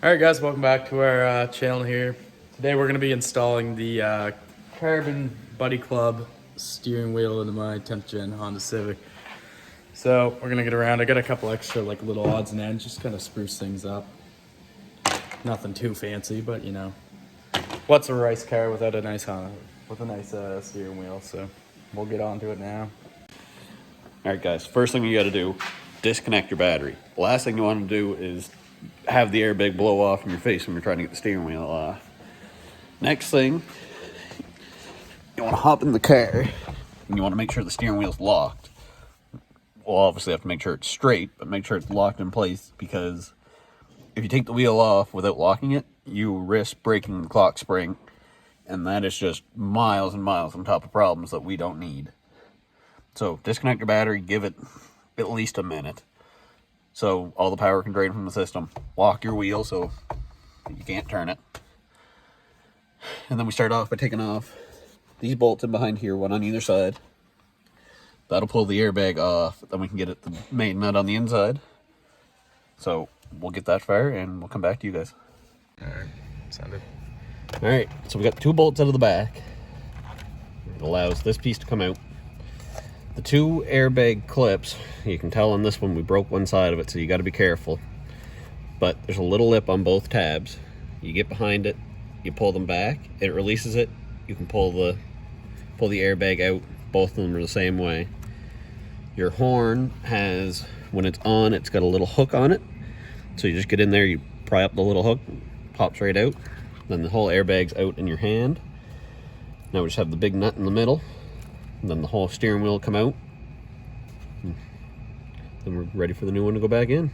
Alright guys, welcome back to our channel here. Today we're going to be installing the Carbon Buddy Club steering wheel into my 10th gen Honda Civic. So we're going to get around. I got a couple extra like little odds and ends, just kind of spruce things up. Nothing too fancy, but you know, what's a race car without a nice Honda, with a nice steering wheel? So we'll get on to it now. Alright guys, first thing you got to do, disconnect your battery. The last thing you want to do is have the airbag blow off in your face when you're trying to get the steering wheel off. Next thing, you want to hop in the car and you want to make sure the steering wheel's locked. We'll obviously have to make sure it's straight, but make sure it's locked in place, because if you take the wheel off without locking it, you risk breaking the clock spring, and that is just miles and miles on top of problems that we don't need. So disconnect your battery, give it at least a minute so all the power can drain from the system. Lock your wheel so you can't turn it. And then we start off by taking off these bolts in behind here, one on either side. That'll pull the airbag off. Then we can get it the main nut on the inside. So we'll get that far and we'll come back to you guys. Alright, sounded. Alright, so we got two bolts out of the back. It allows this piece to come out. The two airbag clips, you can tell on this one we broke one side of it, so you got to be careful. But there's a little lip on both tabs. You get behind it, you pull them back, it releases it. You can pull the airbag out. Both of them are the same way. Your horn has, when it's on, it's got a little hook on it. So you just get in there, you pry up the little hook, pops right out. Then the whole airbag's out in your hand. Now we just have the big nut in the middle. And then the whole steering wheel will come out. Then we're ready for the new one to go back in.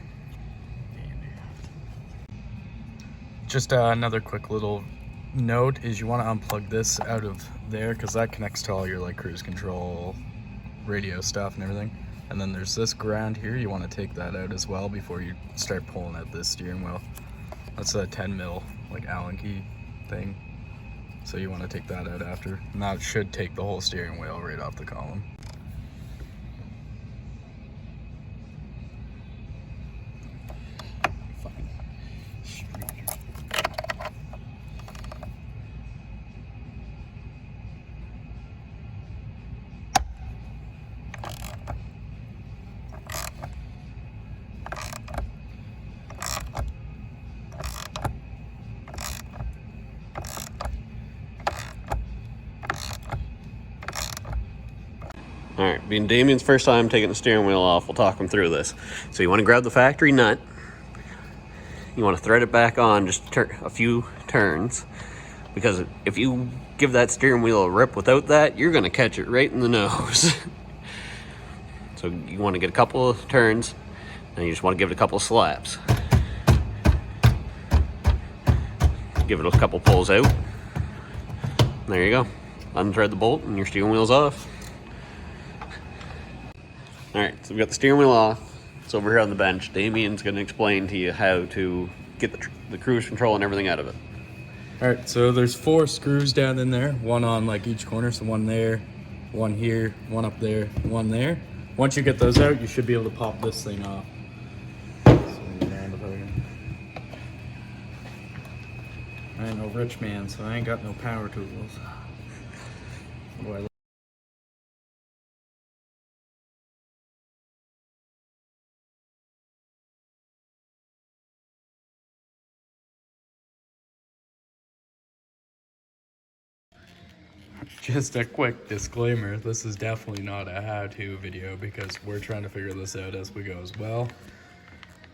Just another quick little note is you want to unplug this out of there, because that connects to all your like cruise control, radio stuff and everything. And then there's this ground here, you want to take that out as well before you start pulling at this steering wheel. That's a 10 mil like Allen key thing. So you want to take that out after. And that should take the whole steering wheel right off the column. Alright, being Damian's first time taking the steering wheel off, we'll talk him through this. So you want to grab the factory nut. You want to thread it back on just a few turns. Because if you give that steering wheel a rip without that, you're going to catch it right in the nose. So you want to get a couple of turns, and you just want to give it a couple of slaps. Give it a couple pulls out. There you go. Unthread the bolt and your steering wheel's off. Alright, so we've got the steering wheel off. It's over here on the bench. Damian's going to explain to you how to get the cruise control and everything out of it. Alright, so there's 4 screws down in there, one on like each corner, so one there, one here, one up there, one there. Once you get those out, you should be able to pop this thing off. I ain't no rich man, so I ain't got no power tools. What do I Just a quick disclaimer, this is definitely not a how-to video because we're trying to figure this out as we go as well.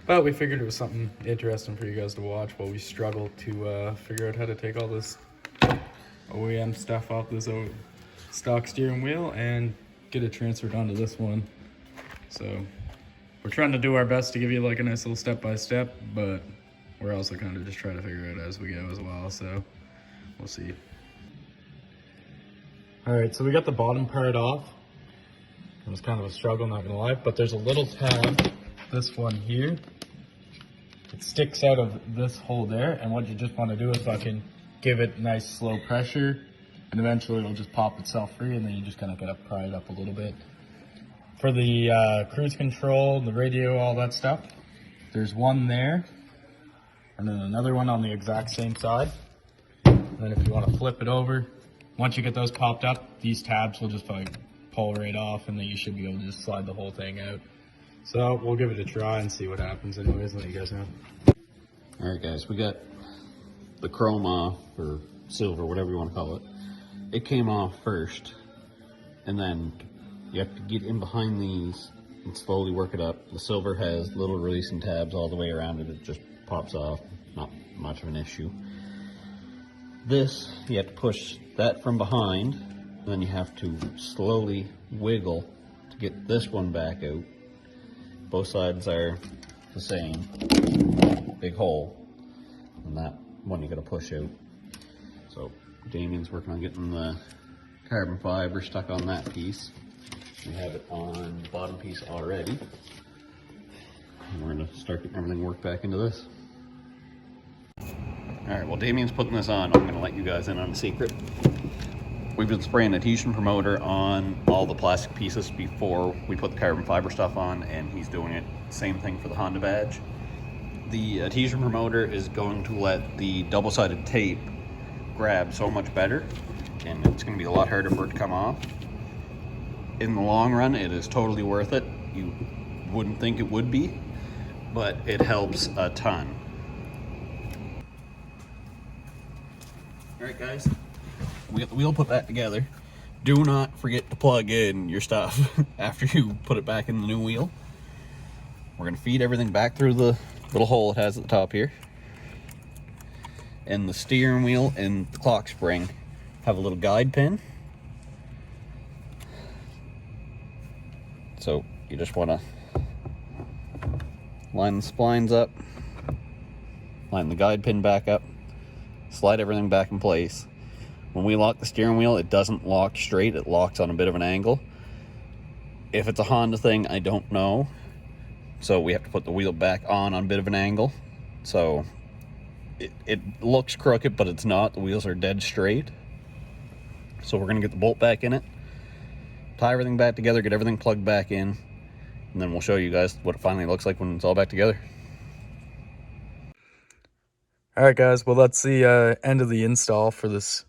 But we figured it was something interesting for you guys to watch while we struggle to figure out how to take all this OEM stuff off this stock steering wheel and get it transferred onto this one. So we're trying to do our best to give you like a nice little step-by-step, but we're also kind of just trying to figure it out as we go as well, so we'll see. Alright, so we got the bottom part off. It was kind of a struggle, not gonna lie, but there's a little tab, this one here. It sticks out of this hole there, and what you just want to do is fucking give it nice slow pressure, and eventually it'll just pop itself free, and then you just kind of gotta pry it up a little bit. For the cruise control, the radio, all that stuff, there's one there, and then another one on the exact same side. And then if you want to flip it over, once you get those popped up, these tabs will just like pull right off, and then you should be able to just slide the whole thing out. So we'll give it a try and see what happens anyways, and let you guys know. All right, guys, we got the chrome off, or silver, whatever you want to call it. It came off first, and then you have to get in behind these and slowly work it up. The silver has little releasing tabs all the way around it. It just pops off, not much of an issue. This, you have to push that from behind, and then you have to slowly wiggle to get this one back out. Both sides are the same, big hole, and that one you gotta push out. So Damian's working on getting the carbon fiber stuck on that piece. We have it on the bottom piece already. And we're gonna start getting everything worked back into this. All right, well, Damian's putting this on. I'm gonna let you guys in on a secret. We've been spraying adhesion promoter on all the plastic pieces before we put the carbon fiber stuff on, and he's doing it same thing for the Honda badge. The adhesion promoter is going to let the double-sided tape grab so much better, and it's going to be a lot harder for it to come off. In the long run, it is totally worth it. You wouldn't think it would be, but it helps a ton. All right, guys, we got the wheel put back together. Do not forget to plug in your stuff after you put it back in the new wheel. We're going to feed everything back through the little hole it has at the top here. And the steering wheel and the clock spring have a little guide pin. So you just want to line the splines up, line the guide pin back up, slide everything back in place. When we lock the steering wheel, it doesn't lock straight, it locks on a bit of an angle. If it's a Honda thing, I don't know. So we have to put the wheel back on a bit of an angle. So it looks crooked, but it's not. The wheels are dead straight. So we're gonna get the bolt back in it, tie everything back together, get everything plugged back in, and then we'll show you guys what it finally looks like when it's all back together. All right, guys. Well, that's the end of the install for this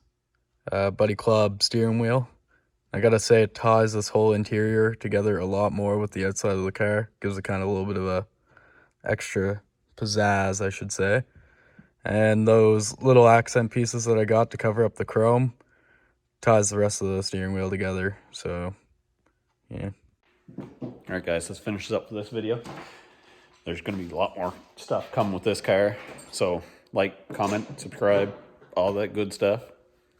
Buddy Club steering wheel. I gotta say, it ties this whole interior together a lot more with the outside of the car. Gives it kind of a little bit of a extra pizzazz, I should say. And those little accent pieces that I got to cover up the chrome ties the rest of the steering wheel together. So, yeah. All right, guys, this finishes up for this video. There's going to be a lot more stuff coming with this car. So, like, comment, subscribe, all that good stuff.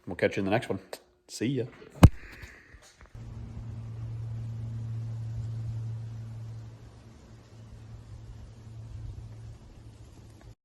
We'll catch you in the next one. See ya.